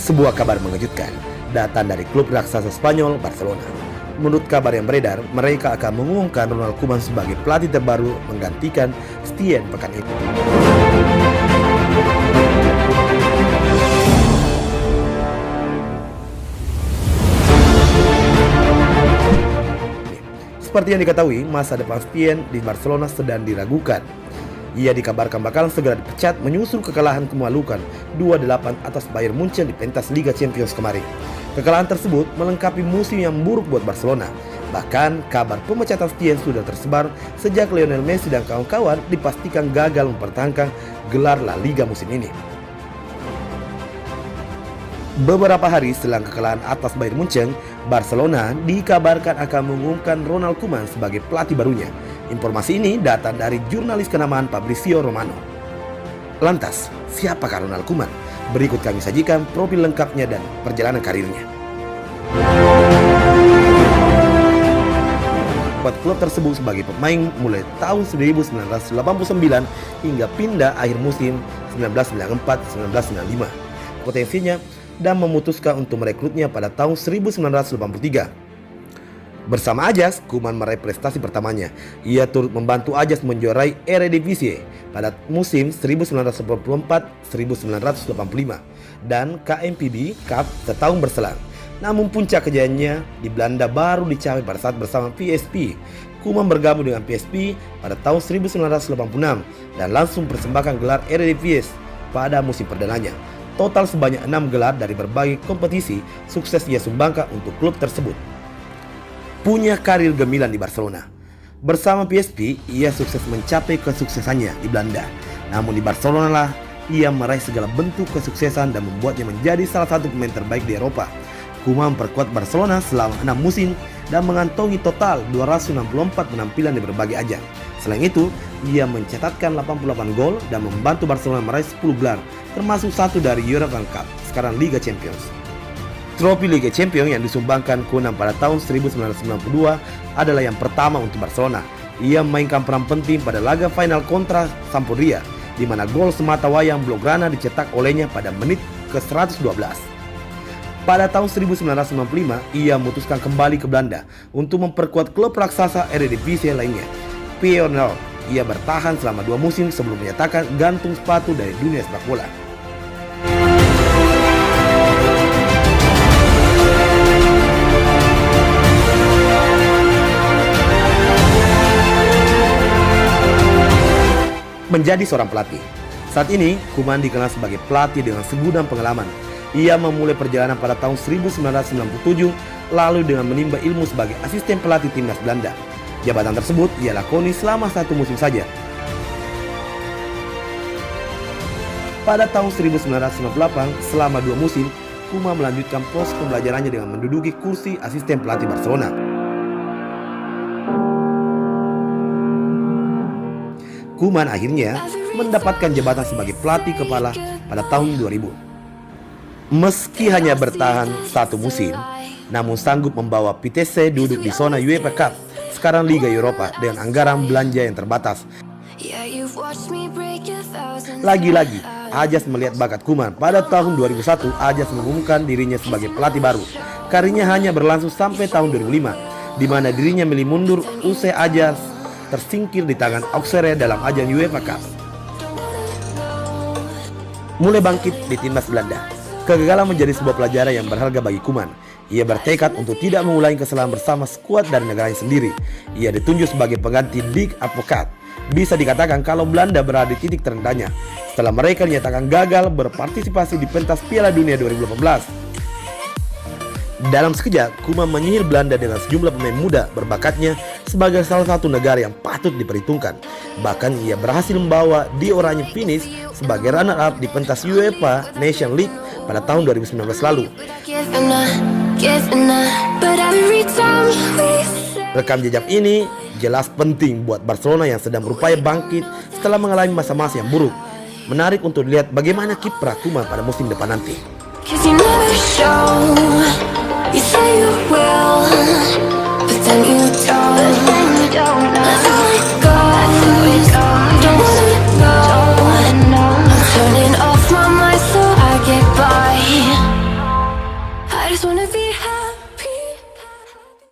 Sebuah kabar mengejutkan datang dari klub raksasa Spanyol, Barcelona. Menurut kabar yang beredar, mereka akan mengumumkan Ronald Koeman sebagai pelatih terbaru menggantikan Setien pekan ini. Seperti yang diketahui, masa depan Setien di Barcelona sedang diragukan. Ia dikabarkan bakal segera dipecat menyusul kekalahan memalukan 2-8 atas Bayern Munchen di pentas Liga Champions kemarin. Kekalahan tersebut melengkapi musim yang buruk buat Barcelona. Bahkan kabar pemecatan Setien sudah tersebar sejak Lionel Messi dan kawan-kawan dipastikan gagal mempertahankan gelar La Liga musim ini. Beberapa hari setelah kekalahan atas Bayern Munchen, Barcelona dikabarkan akan mengumumkan Ronald Koeman sebagai pelatih barunya. Informasi ini datang dari jurnalis kenamaan Fabrizio Romano. Lantas, siapakah Ronald Koeman? Berikut kami sajikan profil lengkapnya dan perjalanan karirnya. Buat klub tersebut sebagai pemain mulai tahun 1989 hingga pindah akhir musim 1994-1995. Potensinya dan memutuskan untuk merekrutnya pada tahun 1983. Bersama Ajax, Koeman meraih prestasi pertamanya. Ia turut membantu Ajax menjuarai Eredivisie pada musim 1984-1985 dan KNVB Cup setahun berselang. Namun puncak kejayaannya di Belanda baru dicapai pada saat bersama PSV. Koeman bergabung dengan PSV pada tahun 1986 dan langsung persembahkan gelar Eredivisie pada musim perdananya. Total sebanyak 6 gelar dari berbagai kompetisi sukses ia sumbangkan untuk klub tersebut. Punya karir gemilang di Barcelona. Bersama PSV, ia sukses mencapai kesuksesannya di Belanda. Namun di Barcelona lah ia meraih segala bentuk kesuksesan dan membuatnya menjadi salah satu pemain terbaik di Eropa. Koeman memperkuat Barcelona selama 6 musim dan mengantongi total 264 penampilan di berbagai ajang. Selain itu, ia mencatatkan 88 gol dan membantu Barcelona meraih 10 gelar, termasuk satu dari European Cup, sekarang Liga Champions. Trofi Liga Champions yang disumbangkan Koeman pada tahun 1992 adalah yang pertama untuk Barcelona. Ia memainkan peran penting pada laga final kontra Sampdoria, di mana gol semata wayang Blaugrana dicetak olehnya pada menit ke-112. Pada tahun 1995, ia memutuskan kembali ke Belanda untuk memperkuat klub raksasa Eredivisie lainnya, Feyenoord. Ia bertahan selama 2 musim sebelum menyatakan gantung sepatu dari dunia sepak bola. Menjadi seorang pelatih. Saat ini, Koeman dikenal sebagai pelatih dengan segudang pengalaman. Ia memulai perjalanan pada tahun 1997, lalu dengan menimba ilmu sebagai asisten pelatih timnas Belanda. Jabatan tersebut ia lakoni selama 1 musim saja. Pada tahun 1998, selama 2 musim, Koeman melanjutkan proses pembelajarannya dengan menduduki kursi asisten pelatih Barcelona. Koeman akhirnya mendapatkan jabatan sebagai pelatih kepala pada tahun 2000. Meski hanya bertahan 1 musim, namun sanggup membawa Vitesse duduk di zona UEFA Cup, sekarang Liga Eropa, dengan anggaran belanja yang terbatas. Lagi-lagi, Ajax melihat bakat Koeman. Pada tahun 2001, Ajax mengumumkan dirinya sebagai pelatih baru. Karirnya hanya berlangsung sampai tahun 2005, di mana dirinya milih mundur usai Ajax tersingkir di tangan Auxerre dalam ajang UEFA Cup. Mulai bangkit di timnas Belanda, kegagalan menjadi sebuah pelajaran yang berharga bagi Koeman. Ia bertekad untuk tidak mengulangi kesalahan bersama skuad dari negaranya sendiri. Ia ditunjuk sebague pengganti Dick Advocaat. Bisa dikatakan kalau Belanda berada di titik terendahnya setelah mereka dinyatakan gagal berpartisipasi di pentas Piala Dunia 2018. Dalam sekejap, Koeman menyihir Belanda dengan sejumlah pemain muda berbakatnya sebagai salah satu negara yang patut diperhitungkan. Bahkan ia berhasil membawa Die Oranje finish sebagai runner-up di pentas UEFA Nation League pada tahun 2019 lalu. Rekam jejak ini jelas penting buat Barcelona yang sedang berupaya bangkit setelah mengalami masa-masa yang buruk. Menarik untuk dilihat bagaimana kiprah Koeman pada musim depan nanti.